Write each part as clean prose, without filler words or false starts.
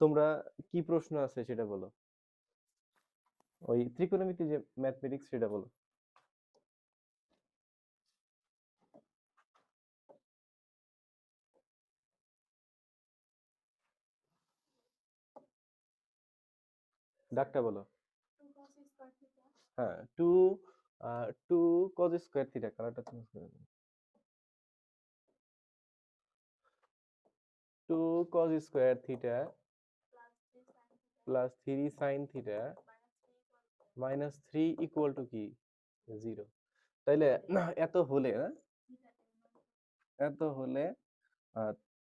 তোমরা কি প্রশ্ন আছে সেটা বলো। ওই ত্রিকোণমিতি যে ম্যাথমেটিক্স সেটা বলো। ডাকটা বলো। হ্যাঁ, টু কজ স্কোয়ার থিটা, কালারটা চেঞ্জ করে দিন। Two cos square theta plus 3 sine theta minus 3 equal to কি? 0। তাইলে এত হলে এত হলে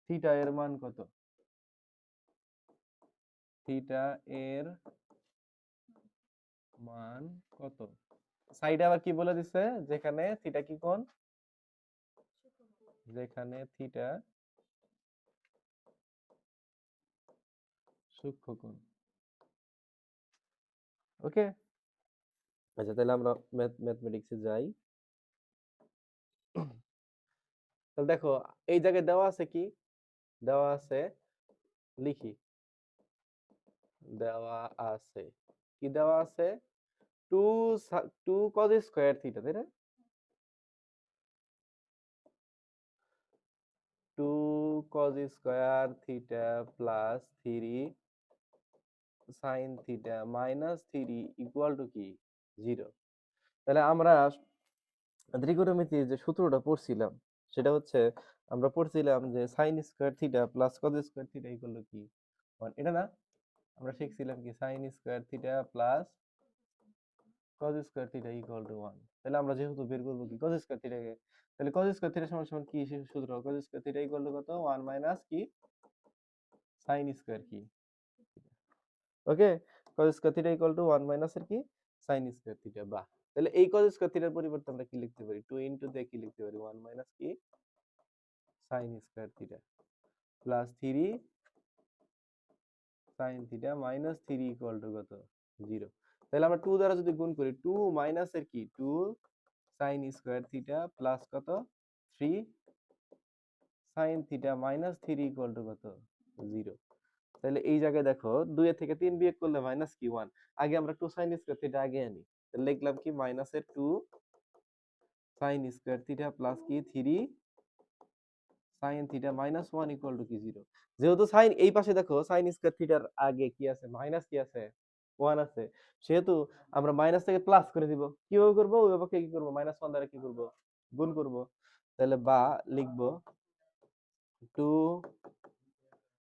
থিটা এর মান কত? থিটা এর মান কত? সাইডে আবার কি বলে দিছে? যেখানে থিটা কি কোণ? যেখানে থিটা সূক্ষ্ম কোণ। ওকে, আচ্ছা তাহলে আমরা ম্যাথমেটিক্সে যাই। তাহলে দেখো এই জায়গায় দেওয়া আছে কি? দেওয়া আছে, লিখি। দেওয়া আছে কি? দেওয়া আছে two two cos square theta, তাই না? Two cos square theta plus 3 sine theta minus 3 equal to কি? 0। তাহলে আমরা ত্রিকোণমিতির যে সূত্রটা পড়ছিলাম সেটা হচ্ছে, আমরা পড়ছিলাম যে sine square theta plus cos square theta equal to কি? 1, এটা না? আমরা শিখছিলাম কি sine square theta plus cos square theta equal to 1। তাহলে আমরা যেহেতু বের করবো কি কজ স্কোয়ার থিটাকে, তাহলে কজ স্কোয়ার থিটা সমান সমান কি সূত্র? Cos square theta equal to কত? 1 মাইনাস কি সাইন স্কোয়ার কি। Okay, cos square theta equal to 1 minus এর কি সাইন স্কোয়ার থিটা। বাহ, তাহলে এই কজ স্কোয়ার থিটার পরিবর্তে আমরা কি লিখতে পারি? 2 ইনটু দিয়ে কি লিখতে পারি? 1 মাইনাস কি sine square theta plus 3 sine theta minus 3 equal to কত? 0। তাহলে আমরা 2 দ্বারা যদি গুণ করি, 2 মাইনাস এর কি 2 সাইন স্কোয়ার থিটা প্লাস কত 3 sine theta minus 3 equal to কত? 0। তাহলে এই জায়গায় দেখো 2 এর থেকে 3 বিয়োগ করলে মাইনাস কি 1। আগে আমরা 2 সাইন স্কোয়ার থিটা আগে আনি, তাহলে লিখলাম কি মাইনাসের 2 সাইন স্কোয়ার থিটা প্লাস কি 3 sine theta minus 1 equal to কি 0। যেহেতু সাইন এই পাশে দেখো সাইন স্কোয়ার থিটার আগে কি আছে? মাইনাস কি আছে? 1 আছে। সেহেতু আমরা মাইনাস থেকে প্লাস করে দিব। কিভাবে করব? ওই পক্ষে কি করব? মাইনাস 1 দ্বারা কি করব? গুণ করব। তাহলে বা লিখবো 2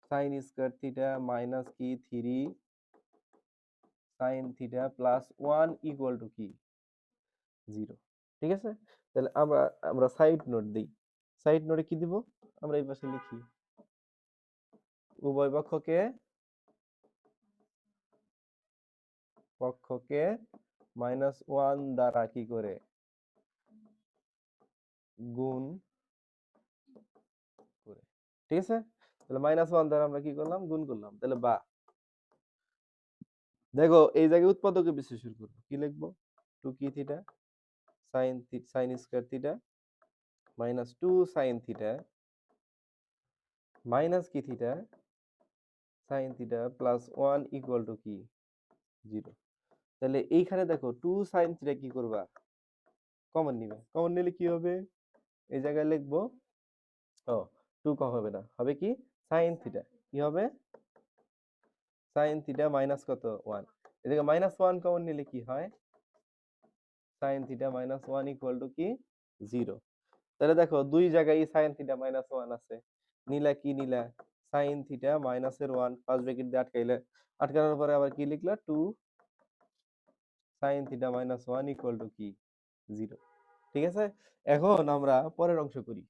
সাইন স্কোয়ার থিটা মাইনাস কি 3 sine theta plus 1 equal to কি 0। ঠিক আছে, তাহলে আমরা আমরা সাইড নোট দিই। সাইড নোটে কি দিব? আমরা এই পাশে লিখি উভয় পক্ষকে মাইনাস 1 দ্বারা কি করে গুণ করে। ঠিক আছে, তাহলে মাইনাস 1 দ্বারা আমরা কি করলাম? গুণ করলাম। তাহলে বা দেখো এই জায়গায় উৎপাদকে বিশ্লেষণ করবো, কি লিখবো? 2 কি theta sine square theta minus 2 sine theta minus কি theta sine theta plus 1 equal to কি 0। তাহলে এইখানে দেখো 2 সাইন থিটা কি করবা? কমন নিবে। কমন নিলে কি হবে? এই জায়গায় লিখবো, ও 2 কম হবে না, হবে কি সাইন থিটা। কি হবে? সাইন থিটা মাইনাস কত 1। এদিকে মাইনাস 1 কমন নিলে কি হয়? Sign theta minus 1 equal to কি 0। তাহলে দেখো দুই জায়গায় সাইন থিটা মাইনাস 1 আছে, নিলা কি নিলা সাইন থিটা মাইনাসের 1 ফার্স্ট ব্র্যাকেট দিয়ে আটকাইলে, আটকানোর পরে আবার কি লিখলা 2 sine theta minus 1 equal to কি 0। ঠিক আছে, এখন আমরা পরের অংশ করি।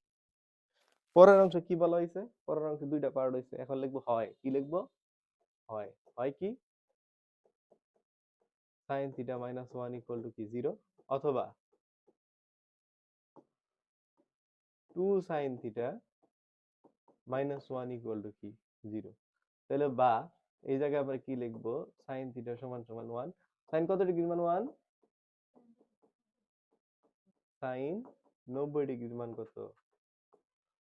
পরের অংশ কি বলা হয়েছে? পরের অংশ দুইটা পার্ট হয়েছে, এখন লিখবো হয়। কি লিখবো? হয়। হয় কি sign theta minus 1 equal to কি 0, অথবা 2 sine theta minus 1 equal to কি 0। তাহলে বা এই জায়গায় আমরা কি লিখবো? সাইন থিটা সমান সমান 1। সাইন কত ডিগ্রির মান 1? সাইন 90 ডিগ্রির মান কত?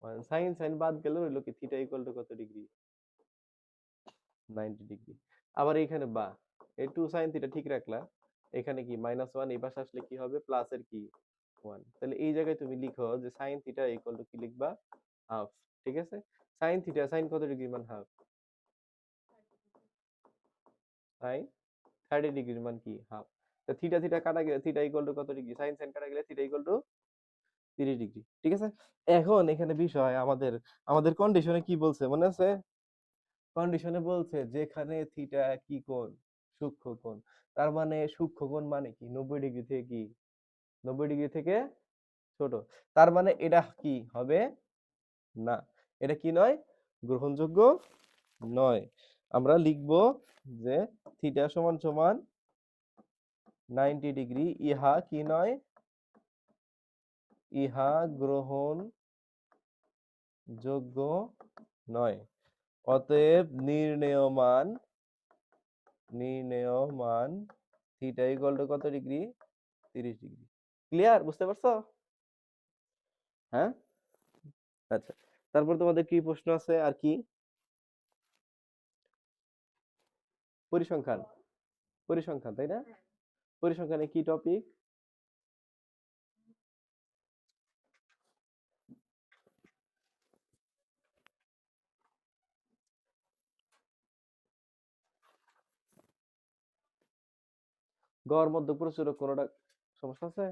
1। সাইন সাইন বাদ গেলে হইলো কি থিটা ইকুয়াল টু কত ডিগ্রি? 90 ডিগ্রি। আবার এইখানে বা এই 2 sin থিটা ঠিক রাখলা, এখানে কি -1 এই পাশে আসলে কি হবে প্লাস এর কি 1। তাহলে এই জায়গায় তুমি লিখো যে sin থিটা ইকুয়াল টু কি লিখবা হাফ। ঠিক আছে, sin থিটা sin কত ডিগ্রি মান হাফ, sin 30 ডিগ্রির মান কি হাফ। তো থিটা থিটা কাটা গেলে থিটা ইকুয়াল টু কত ডিগ্রি, sin sin কাটা গেলে থিটা ইকুয়াল টু 30 ডিগ্রি। ঠিক আছে, এখন এখানে বিষয় আমাদের আমাদের কন্ডিশনে কি বলছে মনে আছে, কন্ডিশনে বলছে যেখানে থিটা কি কোণ, সূক্ষ্ম কোণ। তার মানে সূক্ষ্ম কোণ মানে কি 90 ডিগ্রি থেকে কি 90 ডিগ্রি থেকে ছোট। তার মানে এটা কি হবে না, এটা কি নয়, গ্রহণযোগ্য নয়। আমরা লিখব যে থিটা সমান সমান 90 ডিগ্রি, ইহা কি নয়, ইহা গ্রহণযোগ্য নয়। অতএব নির্ণেয় মান থিটা ইকুয়াল টু কত ডিগ্রি, 30 ডিগ্রি। ক্লিয়ার, বুঝতে পারছো? হ্যাঁ, আচ্ছা। তারপর তোমাদের কি প্রশ্ন আছে আর কি, পরিসংখ্যান, পরিসংখ্যান তাই না? পরিসংখ্যানে কি টপিক, গড় মধ্যক প্রচুরক কোনটা সমস্যা আছে,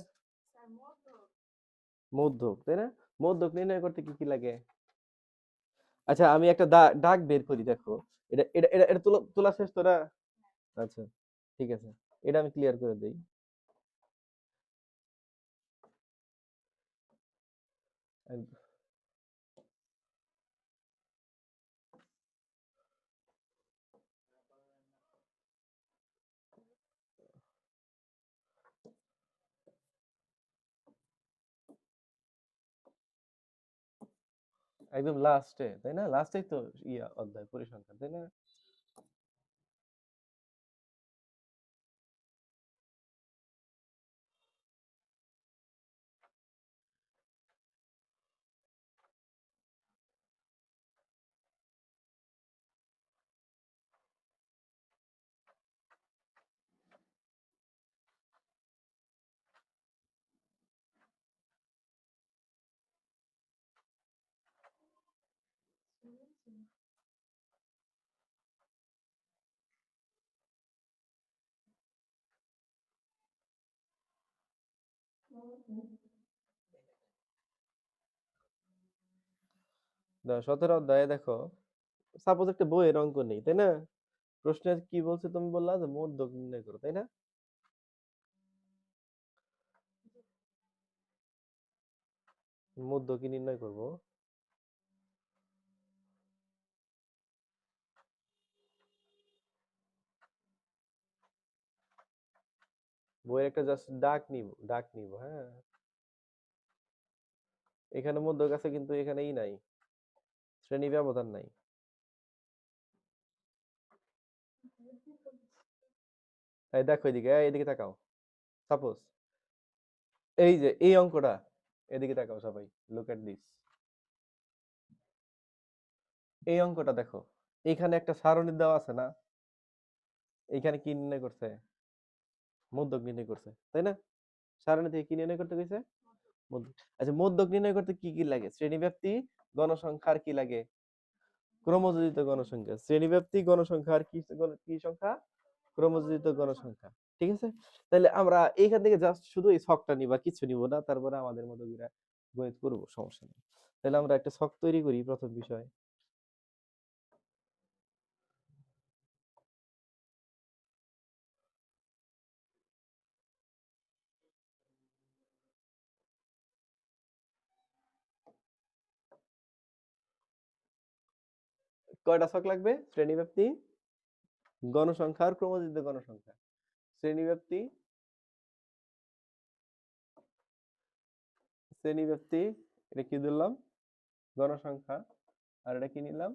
মধ্যক তাই না? মধ্যক নির্ণয় করতে কি কি লাগে? আচ্ছা আমি একটা দাগ বের করি, দেখো এটা এটা এটা এটা তোলা তোলা শেষ তো না? আচ্ছা ঠিক আছে, এটা আমি ক্লিয়ার করে দেই। একদম লাস্টে তাই না, লাস্টেই তো ইয়া অধ্যায় পরিসংখ্যান তাই না? না 17 অধ্যায়ে দেখো, সাপোজ একটা বইয়ের অঙ্ক নেই তাই না, প্রশ্নের কি বলছে তুমি বললা যে মধ্যক নির্ণয় করো তাই না? মধ্যক কি নির্ণয় করব, বইয়ের একটা জাস্ট ডাক নিব হ্যাঁ। এখানে মধ্যক আছে কিন্তু এখানেই নাই, শ্রেণী ব্যবধান নাই। এই দেখো এদিকে, এদিকে তাকাও। সাপোজ এই যে এই অঙ্কটা, এদিকে তাকাও সবাই, লুক এট দিস। এই অঙ্কটা দেখো, এখানে একটা সারণী দেওয়া আছে না, এইখানে কি নির্ণয় করছে, মধ্যক নির্ণয় করছে তাই না? সারণী থেকে কি নির্ণয় করতে কইছে, মধ্যক। আচ্ছা মধ্যক নির্ণয় করতে কি কি লাগে, শ্রেণীব্যাপ্তি, গণসংখ্যার কি লাগে, ক্রমযোজিত গণসংখ্যা। শ্রেণীব্যাপ্তি, গণসংখ্যার কি কি সংখ্যা, ক্রমযোজিত গণসংখ্যা। ঠিক আছে, তাহলে আমরা এইখান থেকে জাস্ট শুধু এই ছকটা নিবা, কিছু নিব না, তারপরে আমাদের মতো করে গণিত করব, সমস্যা নেই। তাহলে আমরা একটা ছক তৈরি করি, প্রথম বিষয় কয়টা ছক লাগবে, শ্রেণীব্যাপ্তি, গণসংখ্যা আর ক্রমযোজিত গণসংখ্যা। শ্রেণীব্যাপ্তি, শ্রেণীব্যাপ্তি, এটা কি দিলাম, গণসংখ্যা, আর এটা কি নিলাম,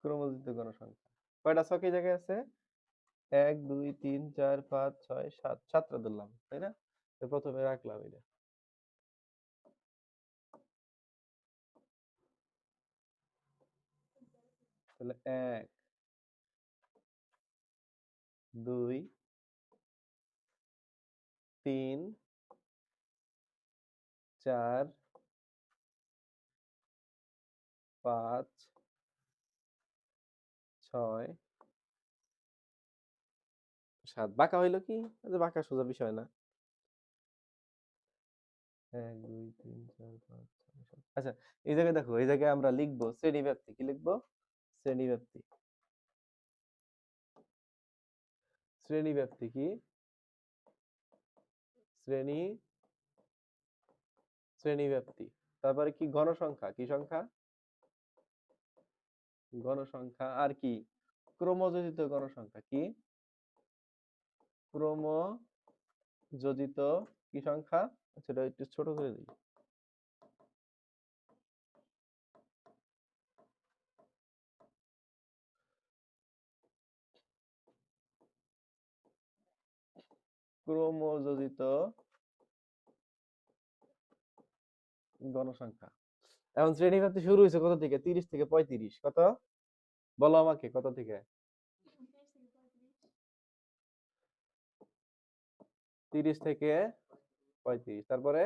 ক্রমযোজিত গণসংখ্যা। কয়টা ছক এই জায়গায় আছে, 1 2 3 4 5 6 7, সাতটা ধরলাম তাই না? তো প্রথমে রাখলাম এটা। তাহলে 1 2 3 4 5 6 7 বাঁকা হইলো কি? বাঁকা সোজা বিষয় না। 1 2 3 4 5 6 7 আচ্ছা, এই জায়গায় দেখো, এই জায়গায় আমরা লিখবো শ্রেণীব্যাপ্তি। কি লিখবো? শ্রেণীব্যাপ্তি। শ্রেণীব্যাপ্তি কি? শ্রেণীব্যাপ্তি। তারপরে কি? গণসংখ্যা। কি সংখ্যা? গণসংখ্যা। আর কি? ক্রমযোজিত গণসংখ্যা। কি? ক্রমযোজিত কি সংখ্যা? সেটা একটু ছোট করে দিই। ক্রমযোজিত গণসংখ্যা। এখন শ্রেণীব্যাপ্তি শুরু হয়েছে কত থেকে? 30 থেকে 35। কত? বলো আমাকে, কত থেকে? 30 থেকে 35। তারপরে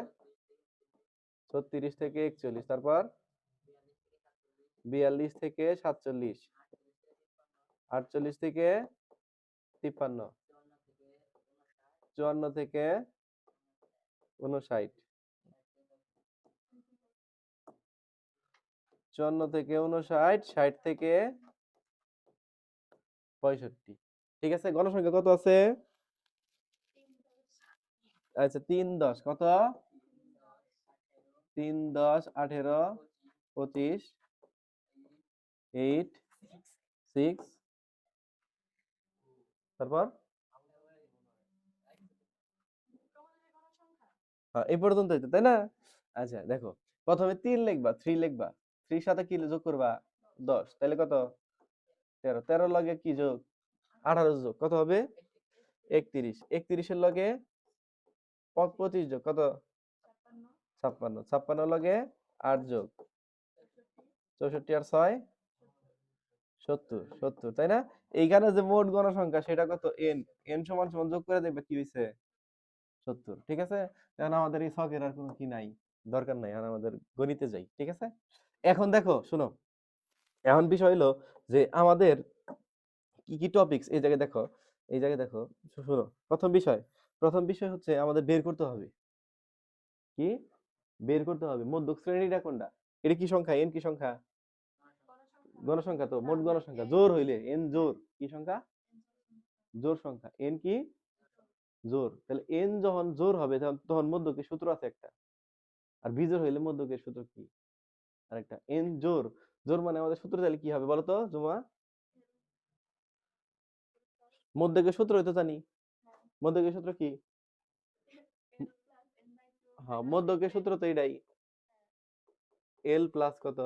36 থেকে 41। তারপর 42 থেকে 47। 48 থেকে 53। 54 থেকে 59। 54 থেকে 59, 60 থেকে 65। ঠিক আছে, গণসংখ্যা কত আছে? আচ্ছা, 3 10 কত? 3 10 18 25 8 6। তারপর হ্যাঁ, এই পর্যন্তই তো, তাই না? আচ্ছা দেখো, প্রথমে 3 লিখবা, 3 লিখবা। 3 সাথে কি যোগ করবা? 10। তাহলে কত? 13। 13 লগে কি যোগ? 18 যোগ কত হবে? 31। 31 এর লগে 25 যোগ কত? 56। 56 লগে 8 যোগ 64 আর 6 70। 70, তাই না? এইখানে যে মোট গণসংখ্যা সেটা কত? n। n সমান সমান যোগ করে দেখবে কি হইছে? 70। ঠিক আছে? এখন আমাদের এই ছকের আর কোনো কি নাই, দরকার নাই। আর আমাদের গণিতে যাই। ঠিক আছে? এখন দেখো, শুনো, এখন বিষয় হলো যে আমাদের কি কি টপিকস এই জায়গায় দেখো, এই জায়গায় দেখো, শুনো। প্রথম বিষয় হচ্ছে আমাদের বের করতে হবে কি? বের করতে হবে মধ্যক শ্রেণীটা কোনটা। এটা কি সংখ্যা? এন কি সংখ্যা? গণসংখ্যা। তো মোট গণসংখ্যা জোর হইলে এন জোর কি সংখ্যা? জোর সংখ্যা। এন কি? জোর। তাহলে এন যখন জোর হবে তখন মধ্যকের সূত্র আছে একটা। আর বিজোড় হইলে মধ্যকের সূত্র কি? আরেকটা। এন জোর। জোর মানে আমাদের সূত্র তাহলে কি হবে বলো তো জুমা? মধ্যকের সূত্র হয়তো জানি। মধ্যকের সূত্র কি? হ্যাঁ, মধ্যকের সূত্র তো এটাই। এল প্লাস কত?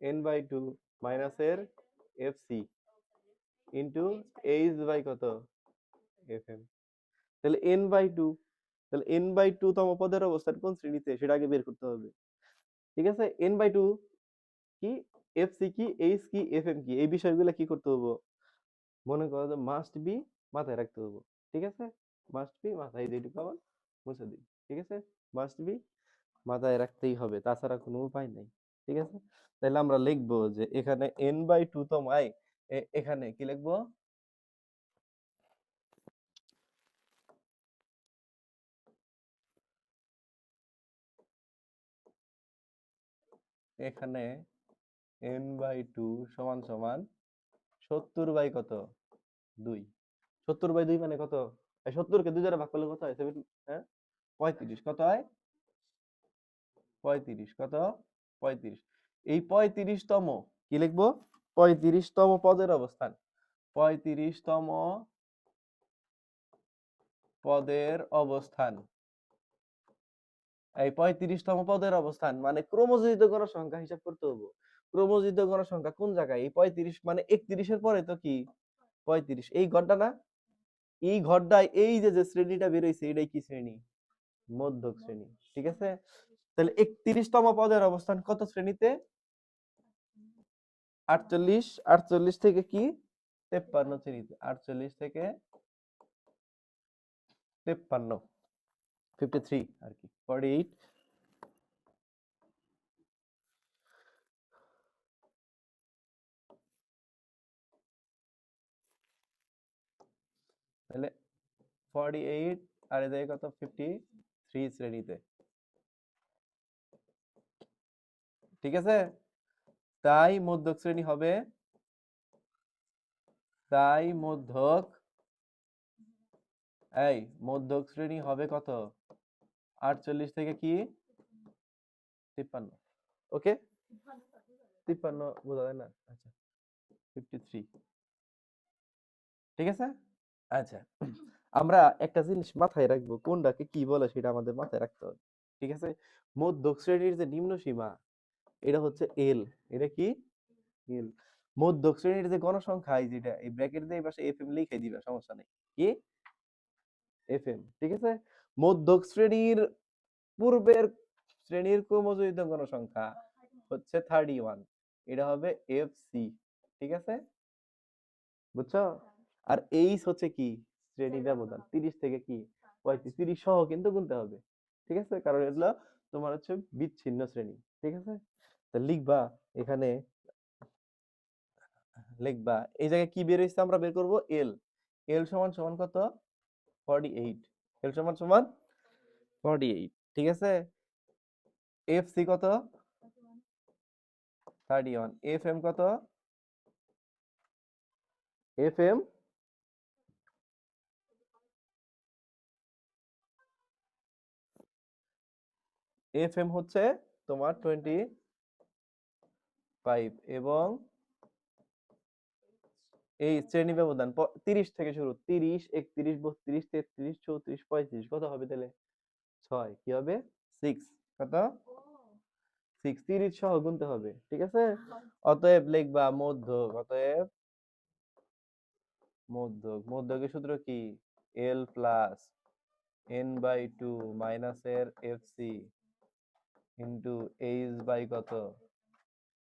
এন বাই টু মাইনাস এর F C into H by কত? F M. তাহলে এন বাই টু, তাহলে এন বাই টু তম পদের অবস্থান কোন শ্রেণীতে সেটা আগে বের করতে হবে। ঠিক আছে? এন বাই টু কি, এফ সি কি, এইচ কি, এফ এম কি, এই বিষয়গুলো কি করতে হবে? মনে করো যে মাস্ট বি মাথায় রাখতে হবে। ঠিক আছে? মাস্ট বি মাথায় যেটুকু আবার মুছে দিই। ঠিক আছে? মাস্ট বি মাথায় রাখতেই হবে, তাছাড়া কোনো উপায় নাই। ঠিক আছে? তাহলে আমরা লিখবো যে এখানে n বাই টু তমায় এখানে কি লিখবো? এখানে n বাই টু সমান সমান 70 বাই কত? 2। 70 বাই 2 মানে কত? 70 কে 2 দ্বারা ভাগ করলে কত হয়? 7, হ্যাঁ, 35। কত হয়? 35। কত? 35। এই 35 তম কি লিখবো? 35 তম পদের অবস্থান। 35 তম পদের অবস্থান। এই 35 তম পদের অবস্থান মানে ক্রমযোজিত গণসংখ্যা হিসাব করতে হবে। ক্রমযোজিত গণসংখ্যা কোন জায়গায়? এই 35 মানে 31 এর পরে তো কি? 35। এই ঘরটা না? এই ঘরটায় এই যে যে শ্রেণীটা বের হইছে এটাই কি শ্রেণী? মধ্যক শ্রেণী। ঠিক আছে? তাহলে 31 তম পদের অবস্থান কত শ্রেণীতে? 48 48 থেকে কি 53 শ্রেণীতে 48 থেকে 53 53 আর কি 48 তাহলে 48 আর এদিকে কত 53 শ্রেণীতে ঠিক আছে তাই মধ্যক শ্রেণী হবে তাই মধ্যক শ্রেণী হবে কত 48 থেকে কি 53 ওকে 53 বোঝা যায় না আচ্ছা 53 ঠিক আছে আচ্ছা আমরা একটা জিনিস মাথায় রাখবো কোনটাকে কি বলে সেটা আমাদের মাথায় রাখতে হবে ঠিক আছে মধ্যক শ্রেণীর যে নিম্ন সীমা এটা হচ্ছে এল এটা কি এল মধ্যক শ্রেণীর যে গণসংখ্যা যেটা এই ব্র্যাকেট দিয়ে এই পাশে এফএম লিখে দিবা সমস্যা নেই কি এফএম ঠিক আছে মধ্যক শ্রেণীর পূর্বের শ্রেণীর ক্রমযোজিত গণসংখ্যা হচ্ছে 31 এটা হবে এফসি ঠিক আছে বুঝছো আর এইচ হচ্ছে কি শ্রেণী ব্যবধান 30 থেকে কি 35 30 সহ কিন্তু গুনতে হবে ঠিক আছে কারণ এগুলো তোমার হচ্ছে বিচ্ছিন্ন শ্রেণী ঠিক আছে তা লিখবা এখানে লিখবা এই জায়গায় কি বের হইছে আমরা বের করব এল এল সমান সমান কত 48 এল সমান সমান 48 ঠিক আছে এফসি কত 31 এফএম কত এফএম এফএম হচ্ছে তোমার 25 এবং এই শ্রেণী ব্যবধান 30 থেকে শুরু 30 31 32 33 34 35 কত হবে তাহলে 6 কি হবে 6 কত 6 30 সহ গুনতে হবে ঠিক আছে অতএব লিখবা অতএব মধ্যকের সূত্র কি L plus N by 2 minus এর এফসি ইন্টু এইচ বাই কত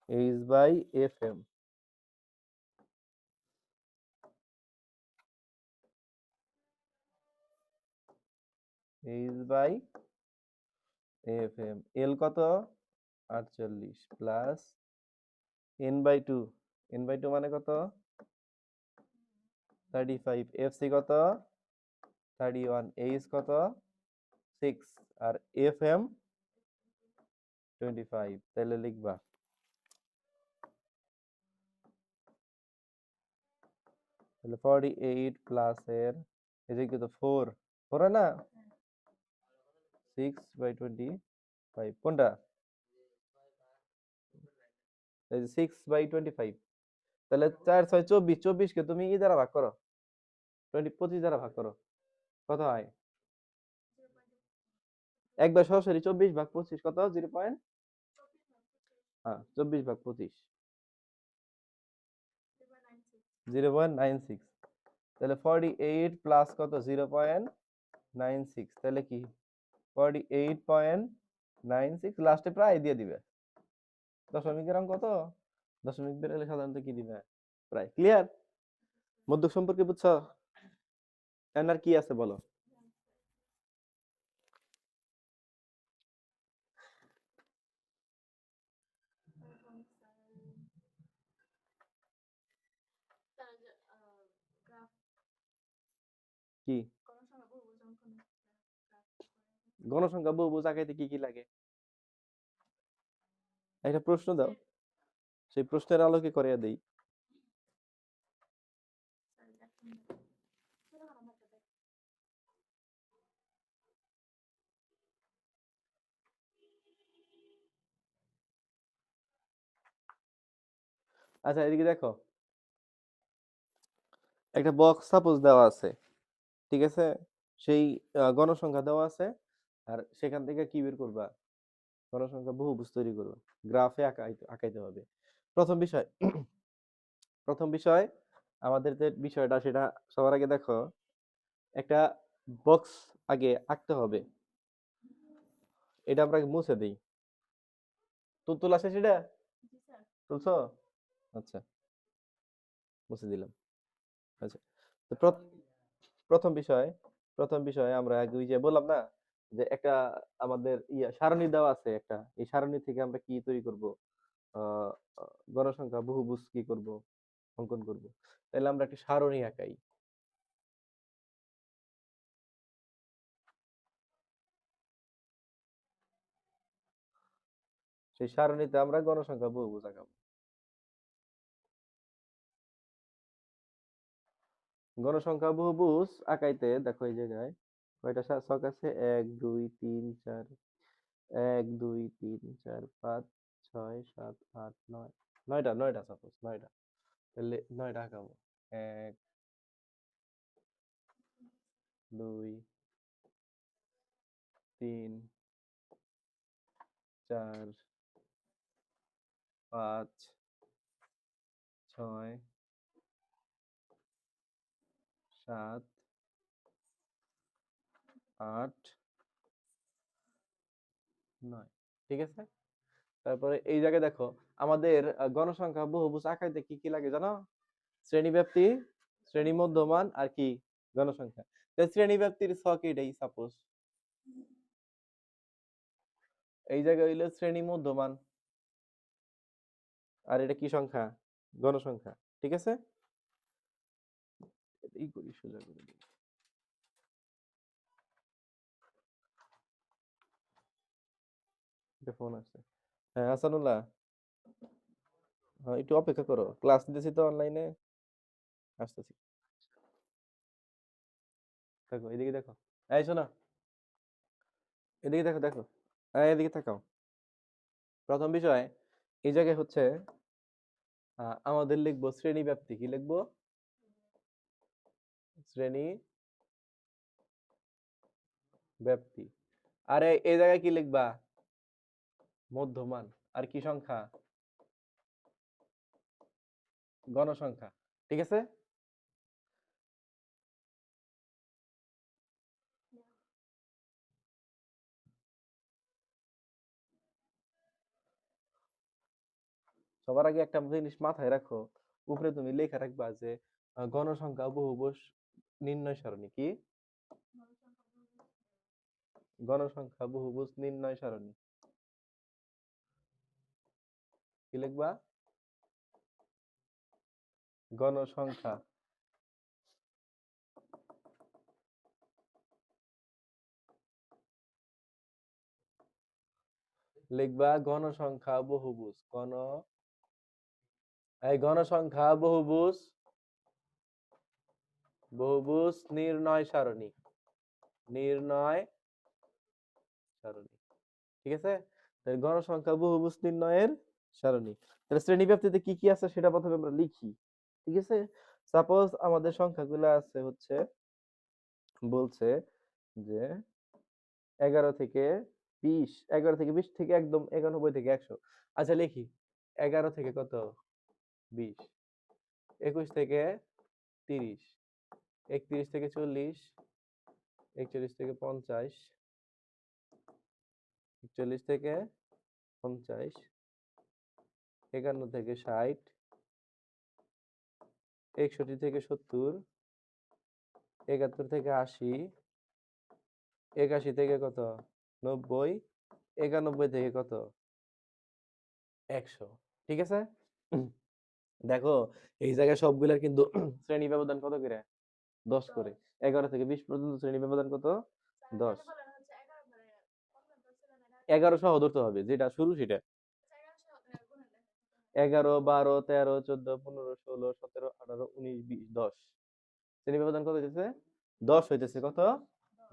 H by FM H by FM L কত 48 প্লাস এন বাই 2 মানে কত 35 এফসি কত 31 এইচ কত 6 আর এফএম 25 তাহলে লিখবা তাহলে 48 প্লাস এর এই যে কত 4 4 না 6 বাই 25 কোনটা এই যে 6 বাই 25 তাহলে 4 6 24 24 কে তুমি ই দ্বারা ভাগ করো 25 দ্বারা ভাগ করো কত হয় একবার সরাসরি 24 ভাগ 25 কত 0 পয়েন্ট হ্যাঁ 24 ভাগ 25 0.96 তাহলে 48 প্লাস কত 0.96 তাহলে কি 48.96 লাস্টে প্রায় দিয়ে দিবে দশমিকের অঙ্ক কত দশমিক বেরোলে সাধারণত কি দিবে প্রায় ক্লিয়ার মধ্যক সম্পর্কে বুঝছো আর কি আছে বলো কি গণসংখ্যা বহুভুজ আঁকাইতে কি কি লাগে একটা প্রশ্ন দাও সেই প্রশ্নের আলোকে করিয়া দেই আচ্ছা এদিকে দেখো একটা বক্স সাপোজ দেওয়া আছে ঠিক আছে সেই গণসংখ্যা দেওয়া আছে আর সেখান থেকে কি বের করবা গণসংখ্যা বহুভুজ তৈরি করবা গ্রাফে আঁকাইতে হবে প্রথম বিষয় আমাদের যে বিষয়টা সেটা সবার আগে দেখো একটা বক্স আগে আঁকতে হবে এটা আমরা মুছে দেই তো তোলা শেষ এটা তুলছো আচ্ছা, মুছে দিলাম। আচ্ছা, তো প্রথম বিষয় আমরা আগে ওই যে বললাম না যে একটা আমাদের সারণী দেওয়া আছে একটা, এই সারণী থেকে আমরা কি তৈরি করব, আহ আহ, গণসংখ্যা বহুভুজ কি করব, অঙ্কন করব। তাহলে আমরা একটা সারণী আঁকাই। সেই সারণীতে আমরা গণসংখ্যা বহুভুজ আঁকাবো। গণসংখ্যা বহুভুজ আঁকাইতে দেখো এই জায়গায় কয়টা ছক আছে, 1 2 3 4, 1 2 3 4 5 6 7 8 9, নয়টা সাপোজ, নয়টা। তাহলে নয়টা আঁকাবো। 1 2 3 4 5 6 7 8 9। ঠিক আছে। তারপরে এই জায়গায় দেখো আমাদের গণসংখ্যা বহুভুজ আঁকাইতে কি কি লাগে জানো? শ্রেণীব্যাপ্তি, শ্রেণী মধ্যমান আর কি গণসংখ্যা। শ্রেণীব্যাপ্তির ছক এটাই সাপোজ, এই জায়গায় হইলো শ্রেণী মধ্যমান, আর এটা কি সংখ্যা, গণসংখ্যা। ঠিক আছে, এই করি সোজা করে দিই। এটা ফোন আসছে। হ্যাঁ হাসানুল্লাহ, হ্যাঁ একটু অপেক্ষা করো, ক্লাস নিতেছি তো অনলাইনে, আসতেছি। দেখো এদিকে দেখো, এই শোনো, এদিকে দেখো দেখো, এদিকে তাকাও। প্রথম বিষয় এই জায়গায় হচ্ছে আমাদের লিখবো শ্রেণী ব্যাপ্তি, কি লিখবো? শ্রেণী ব্যাপ্তি। আরে এই জায়গায় কি লিখবা? মধ্যমান। আর কি সংখ্যা? গণসংখ্যা। ঠিক আছে। সবার আগে একটা জিনিস মাথায় রাখো, উপরে তুমি লেখা রাখবা যে গণসংখ্যা বহুভুজ নির্ণয় সারণী কি? গণসংখ্যা বহুভুজ নির্ণয় সারণী কি লিখবা? গণসংখ্যা, লিখবা গণসংখ্যা বহুভুজ, এই গণসংখ্যা বহুভুজ, বহুভুজ নির্ণয় সারণী, নির্ণয় সারণী। ঠিক আছে, তাহলে গণসংখ্যা বহুভুজ নির্ণয়ের সারণী। তাহলে শ্রেণীব্যাপ্তিতে কি কি আছে সেটা প্রথমে আমরা লিখি। ঠিক আছে, সাপোজ আমাদের সংখ্যাগুলো আছে হচ্ছে, বলছে যে 11 থেকে 20, 11 থেকে 20 থেকে একদম 91 থেকে 100। আচ্ছা লিখি, 11 থেকে কত, 20, 21 থেকে 30, 31 থেকে 40, 41 থেকে 50, 41 থেকে 50, 51 থেকে 60, 61 থেকে 70, 71 থেকে 80, 81 থেকে কত, 90, 91 থেকে কত, 100। ঠিক আছে। দেখো এই জায়গায় সবগুলার কিন্তু শ্রেণী ব্যবধান কত করে, 10 করে। 11 থেকে 20 পর্যন্ত শ্রেণী ব্যবধান কত, 10। 11 সহ ধরতে হবে, যেটা শুরু সেটা। 11 12 13 14 15 16 17 18 19 20 10, শ্রেণী ব্যবধান কত হইতেছে, 10 হইতেছে, কত,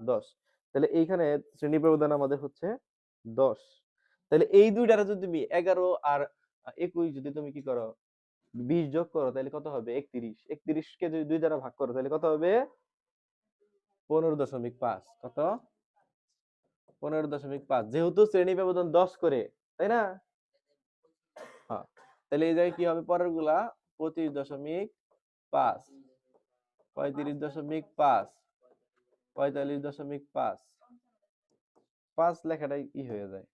10। তাহলে এইখানে শ্রেণী ব্যবধান আমাদের হচ্ছে 10। তাহলে এই দুইটারে যদি তুমি 11 আর 21 যদি তুমি কি করো, 20 যোগ করো, তাহলে কত হবে, 31। 31 কে যদি 2 দ্বারা ভাগ করো তাহলে কত হবে, 15.5। কত, 15.5। যেহেতু শ্রেণী ব্যবধান 10 করে, তাই না? হ্যাঁ, তাহলে এই জায়গায় কি হবে, পরের গুলা 25.5, 35.5, 45.5, 5 লেখাটাই কি হয়ে যায়,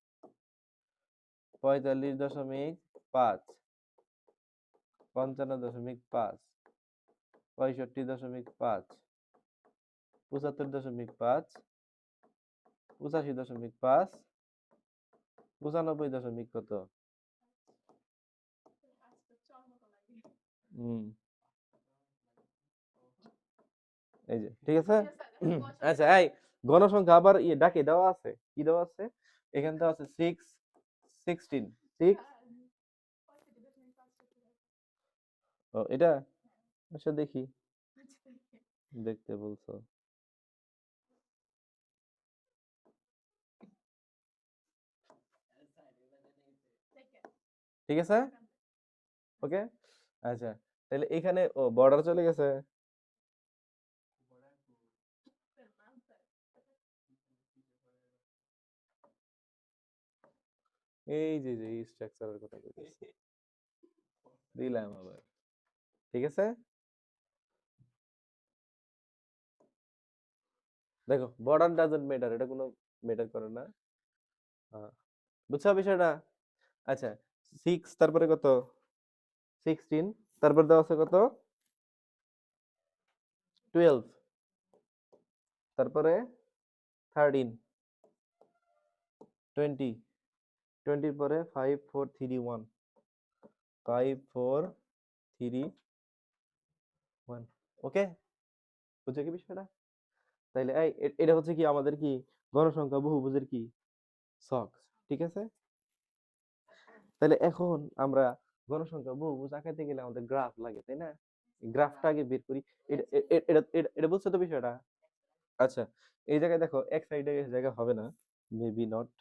45.5, 55.5, 65.5, 75.5, 85.5, 95 কত? এই যে ঠিক আছে। আচ্ছা এই গণসংখ্যা আবার ডাকে দেওয়া আছে, কি দেওয়া আছে এখানে দেওয়া আছে 6 16 6 ও এটা আচ্ছা দেখি দেখতে বলছো ঠিক আছে ওকে আচ্ছা তাহলে এখানে ও বর্ডার চলে গেছে এই যে যে স্ট্রাকচারের কথা বলতেছি দিলাম আবার ঠিক আছে দেখো বর্ডার ডাজন্ট ম্যাটার এটা কোনো ম্যাটার করে না বুঝছো বিষয়টা আচ্ছা 6 তারপরে কত 16 তারপর দেওয়া আছে কত 12 তারপরে 13 20 20 পরে 5 4 3 1 5 4 3 1 ওকে বুঝছো কি বিষয়টা তাইলে এই এটা হচ্ছে কি আমাদের কি গণসংখ্যা বহুভুজের কি ছক ঠিক আছে তাহলে এখন আমরা গণসংখ্যা বহুভুজ আঁকাইতে গেলে আমাদের গ্রাফ লাগে তাই না গ্রাফটা আগে বের করি এটা বুঝছো তো বিষয়টা আচ্ছা এই জায়গায় দেখো এক সাইডে জায়গা হবে না মেবি নট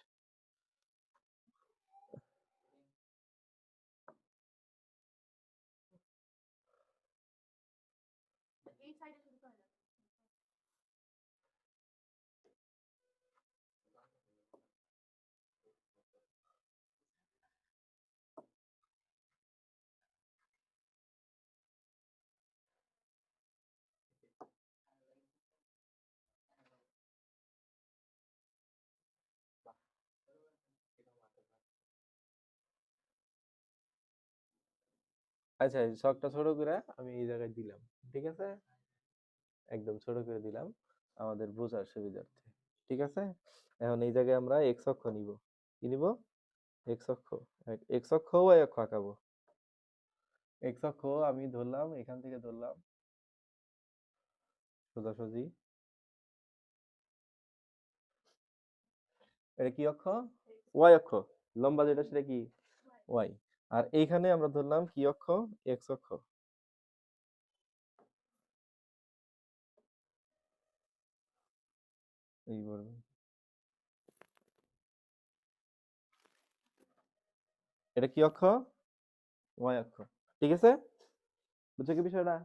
আচ্ছা এই ছকটা ছোট করে আমি এই জায়গায় দিলাম ঠিক আছে একদম ছোট করে দিলাম আমাদের বোঝার সুবিধার্থে ঠিক আছে এখন এই জায়গায় আমরা এক্স অক্ষ নিব কি নিব এক্স অক্ষ এক্স অক্ষ ওয়াই অক্ষ আঁকাবো এক্স অক্ষ আমি ধরলাম এখান থেকে ধরলাম সোজাসুজি এটা কি অক্ষ ওয়াই অক্ষ লম্বা যেটা সেটা কি ওয়াই আর এইখানে আমরা ধরলাম কি অক্ষ এক্স অক্ষ এই বলবো এটা কি অক্ষ ওয়াই অক্ষ ঠিক আছে বুঝছো কি বিষয়টা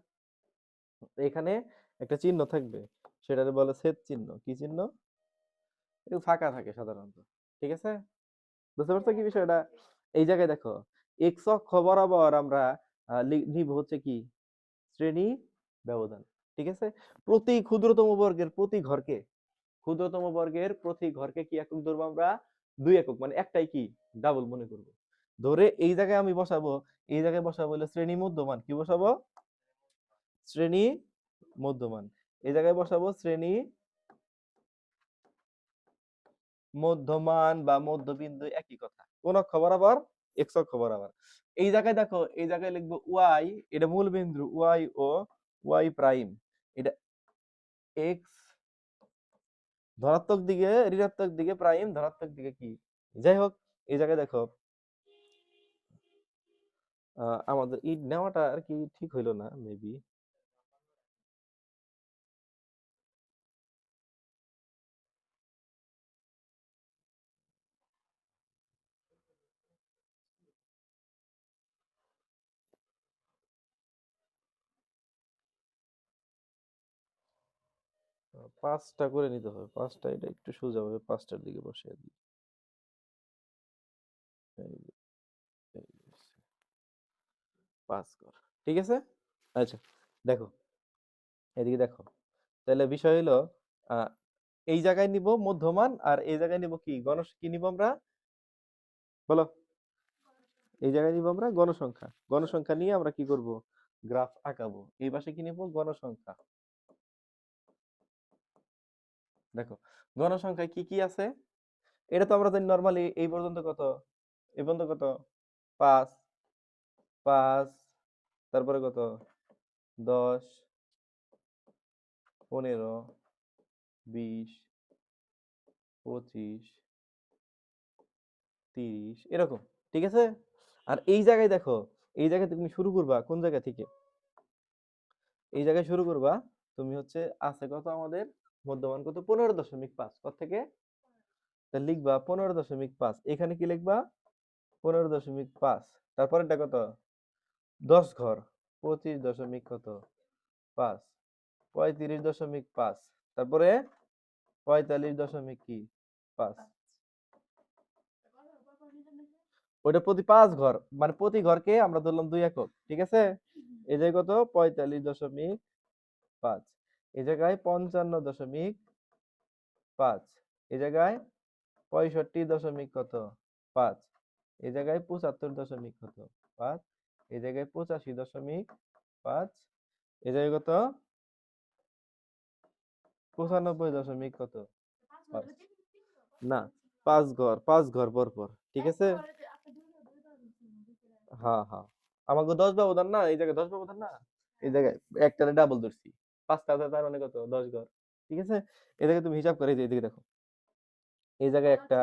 এখানে একটা চিহ্ন থাকবে সেটাকে বলে ছেদ চিহ্ন কি চিহ্ন একটু ফাঁকা থাকে সাধারণত ঠিক আছে বুঝতে পারছো কি বিষয়টা এই জায়গায় দেখো এক্স অক্ষ বরাবর আমরা নিব হচ্ছে কি শ্রেণী ব্যবধান ঠিক আছে প্রতি ক্ষুদ্রতম বর্গের প্রতি ঘরকে ক্ষুদ্রতম বর্গের প্রতি ঘরকে কি একক ধরবো আমরা 2 একক মানে একটাই কি ডাবল মনে করব ধরে এই জায়গায় আমি বসাবো এই জায়গায় বসাবো হলো শ্রেণী মধ্যমান কি বসাবো শ্রেণী মধ্যমান এই জায়গায় বসাবো শ্রেণী মধ্যমান বা মধ্যবিন্দু একই কথা কোন অক্ষ বরাবর এক্স অক্ষ বরাবর এই জায়গায় দেখো এই জায়গায় লিখবো ওয়াই এটা মূল বিন্দু ওয়াই ও ওয়াই প্রাইম এটা এক্স ধনাত্মক দিকে ঋণাত্মক দিকে প্রাইম ধনাত্মক দিকে কি যাই হোক এই জায়গায় দেখো আমাদের ই নেওয়াটা আর কি ঠিক হইলো না মেবি 5টা করে নিতে হবে 5টা এটা একটু সোজা হবে 5টার দিকে বসিয়ে দিই এই যে, এই যে, 5 কর ঠিক আছে আচ্ছা দেখো এদিকে দেখো তাহলে বিষয় হলো আহ এই জায়গায় নিব মধ্যমান আর এই জায়গায় নিব কি কি নিব আমরা বলো এই জায়গায় নিব আমরা গণসংখ্যা। গণসংখ্যা নিয়ে আমরা কি করব? গ্রাফ আঁকাবো। এই পাশে কি নিব? গণসংখ্যা। দেখো গণসংখ্যায় কি কি আছে? এটা তো আমরা জানি নরমালি এই পর্যন্ত কত? এই পর্যন্ত কত? ৫, ৫, তারপরে কত? ১০, ১৫, ২০, ২৫, ৩০ এরকম। ঠিক আছে? আর এই জায়গায় দেখো, এই জায়গায় তুমি শুরু করবা কোন জায়গা থেকে? এই জায়গায় শুরু করবা তুমি হচ্ছে আছে কত আমাদের? মধ্যমান কত? ১৫.৫ কত থেকে? তা লিখবা ১৫.৫ এখানে কি লিখবা? ১৫.৫ তারপরেরটা কত? ১০ ঘর ২৫ দশমিক কত? ৫ ৩৫.৫ তারপরে ৪৫ দশমিক কি? ৫ ওইটা প্রতি ৫ ঘর মানে প্রতি ঘরকে আমরা ধরলাম ২ একক। ঠিক আছে? এই জায়গায় কত? ৪৫.৫ এই জায়গায় ৫৫.৫ এই জায়গায় ৬৫ দশমিক কত? ৫ এই জায়গায় ৭৫ দশমিক কত? ৫ এই জায়গায় ৮৫.৫ এই জায়গায় কত? ৯৫ দশমিক কত? ৫ না ৫ ঘর পর পর। ঠিক আছে? হ্যাঁ, হ্যাঁ। আমাকে ১০ ব্যবধান না? এই জায়গায় ১০ ব্যবধান না? এই জায়গায় একটারে ডাবল ধরছি। ৫ টা আছে তার মানে কত? ১০ ঘর। ঠিক আছে? এই জায়গায় তুমি হিসাব করে এই যে এদিকে দেখো। এই জায়গায় একটা